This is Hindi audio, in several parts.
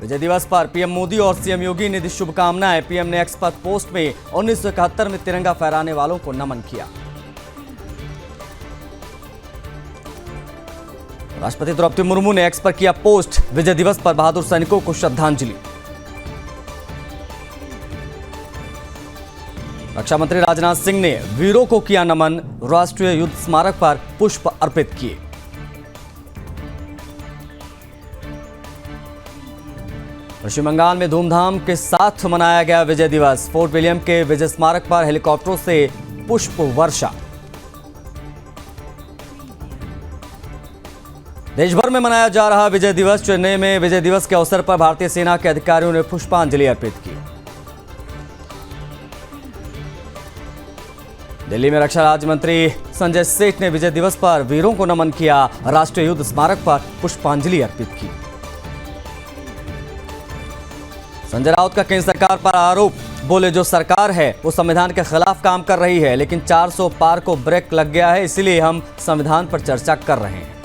विजय दिवस पर पीएम मोदी और सीएम योगी ने दी शुभकामनाएं। पीएम ने एक्स पर पोस्ट में 1971 में तिरंगा फहराने वालों को नमन किया। राष्ट्रपति द्रौपदी मुर्मू ने एक्स पर किया पोस्ट, विजय दिवस पर बहादुर सैनिकों को श्रद्धांजलि। रक्षा मंत्री राजनाथ सिंह ने वीरों को किया नमन, राष्ट्रीय युद्ध स्मारक पर पुष्प अर्पित किए। पश्चिम बंगाल में धूमधाम के साथ मनाया गया विजय दिवस। फोर्ट विलियम के विजय स्मारक पर हेलीकॉप्टरों से पुष्प वर्षा। देश भर में मनाया जा रहा विजय दिवस। चेन्नई में विजय दिवस के अवसर पर भारतीय सेना के अधिकारियों ने पुष्पांजलि अर्पित की। दिल्ली में रक्षा राज्य मंत्री संजय सेठ ने विजय दिवस पर वीरों को नमन किया, राष्ट्रीय युद्ध स्मारक पर पुष्पांजलि अर्पित की। संजय राउत का केंद्र सरकार पर आरोप, बोले जो सरकार है वो संविधान के खिलाफ काम कर रही है, लेकिन 400 पार को ब्रेक लग गया है, इसलिए हम संविधान पर चर्चा कर रहे हैं।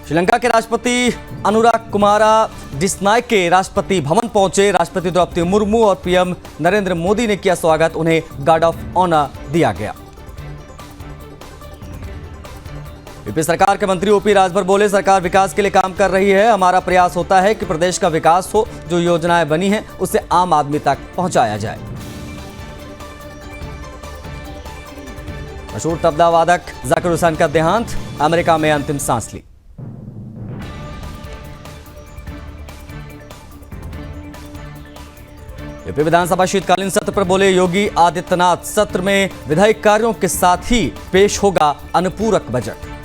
श्रीलंका के राष्ट्रपति अनुराग कुमारा डिसनायके राष्ट्रपति भवन पहुंचे। राष्ट्रपति द्रौपदी मुर्मू और पीएम नरेंद्र मोदी ने किया स्वागत, उन्हें गार्ड ऑफ ऑनर दिया गया। यूपी सरकार के मंत्री ओपी राजभर बोले, सरकार विकास के लिए काम कर रही है। हमारा प्रयास होता है कि प्रदेश का विकास हो, जो योजनाएं बनी हैं उसे आम आदमी तक पहुंचाया जाए। मशहूर तबला वादक जाकिर हुसैन का देहांत, अमेरिका में अंतिम सांस ली। यूपी विधानसभा शीतकालीन सत्र पर बोले योगी आदित्यनाथ, सत्र में विधायी कार्यों के साथ ही पेश होगा अनुपूरक बजट।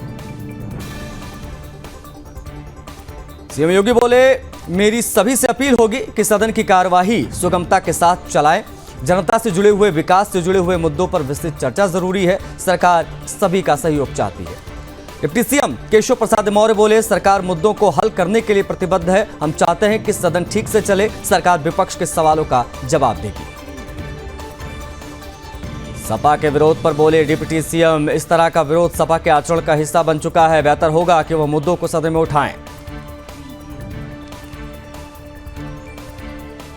सीएम योगी बोले, मेरी सभी से अपील होगी कि सदन की कार्यवाही सुगमता के साथ चलाएं। जनता से जुड़े हुए, विकास से जुड़े हुए मुद्दों पर विस्तृत चर्चा जरूरी है। सरकार सभी का सहयोग चाहती है। डिप्टी सीएम केशव प्रसाद मौर्य बोले, सरकार मुद्दों को हल करने के लिए प्रतिबद्ध है। हम चाहते हैं कि सदन ठीक से चले, सरकार विपक्ष के सवालों का जवाब देगी। सपा के विरोध पर बोले डिप्टी सीएम, इस तरह का विरोध सपा के आचरण का हिस्सा बन चुका है। बेहतर होगा कि वह मुद्दों को सदन में उठाएं।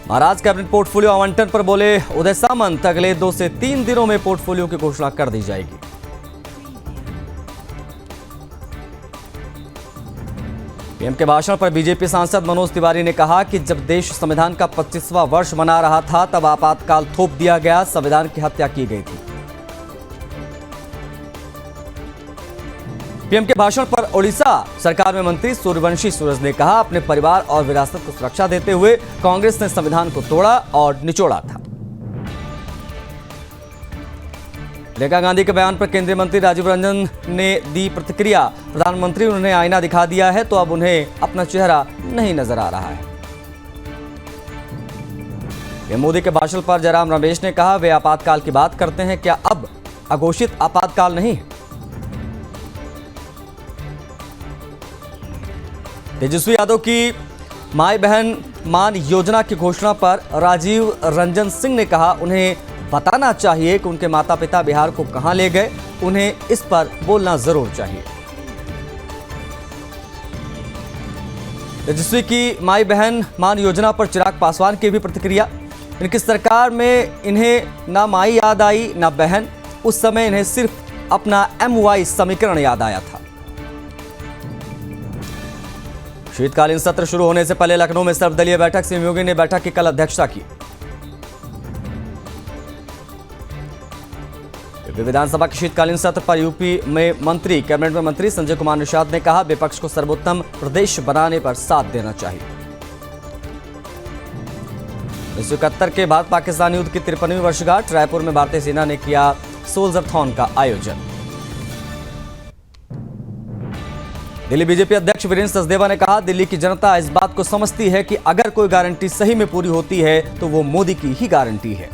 महाराज कैबिनेट पोर्टफोलियो आवंटन पर बोले उदय सामंत, अगले 2 से 3 दिनों में पोर्टफोलियो की घोषणा कर दी जाएगी। पीएम के भाषण पर बीजेपी सांसद मनोज तिवारी ने कहा कि जब देश संविधान का 25वां वर्ष मना रहा था तब आपातकाल थोप दिया गया, संविधान की हत्या की गई थी। पीएम के भाषण पर ओडिशा सरकार में मंत्री सूर्यवंशी सूरज ने कहा, अपने परिवार और विरासत को सुरक्षा देते हुए कांग्रेस ने संविधान को तोड़ा और निचोड़ा था। प्रियंका गांधी के बयान पर केंद्रीय मंत्री राजीव रंजन ने दी प्रतिक्रिया। प्रधानमंत्री उन्हें आईना दिखा दिया है तो अब उन्हें अपना चेहरा नहीं नजर आ रहा है। पीएम मोदी के भाषण पर जयराम रमेश ने कहा, वे आपातकाल की बात करते हैं, क्या अब अघोषित आपातकाल नहीं है? तेजस्वी यादव की माई बहन मान योजना की घोषणा पर राजीव रंजन सिंह ने कहा, उन्हें बताना चाहिए कि उनके माता पिता बिहार को कहां ले गए, उन्हें इस पर बोलना जरूर चाहिए। तेजस्वी की माई बहन मान योजना पर चिराग पासवान की भी प्रतिक्रिया। इनकी सरकार में इन्हें ना माई याद आई ना बहन, उस समय इन्हें सिर्फ अपना MY समीकरण याद आया था। शीतकालीन सत्र शुरू होने से पहले लखनऊ में सर्वदलीय बैठक, सीएम योगी ने बैठक की कल अध्यक्षता की। विधानसभा के शीतकालीन सत्र पर यूपी में मंत्री, कैबिनेट में मंत्री संजय कुमार निषाद ने कहा, विपक्ष को सर्वोत्तम प्रदेश बनाने पर साथ देना चाहिए। 1971 के भारत पाकिस्तान युद्ध की 53वीं वर्षगांठ, रायपुर में भारतीय सेना ने किया सोल्जरथॉन का आयोजन। दिल्ली बीजेपी अध्यक्ष वीरेंद्र सचदेवा ने कहा, दिल्ली की जनता इस बात को समझती है कि अगर कोई गारंटी सही में पूरी होती है तो वो मोदी की ही गारंटी है।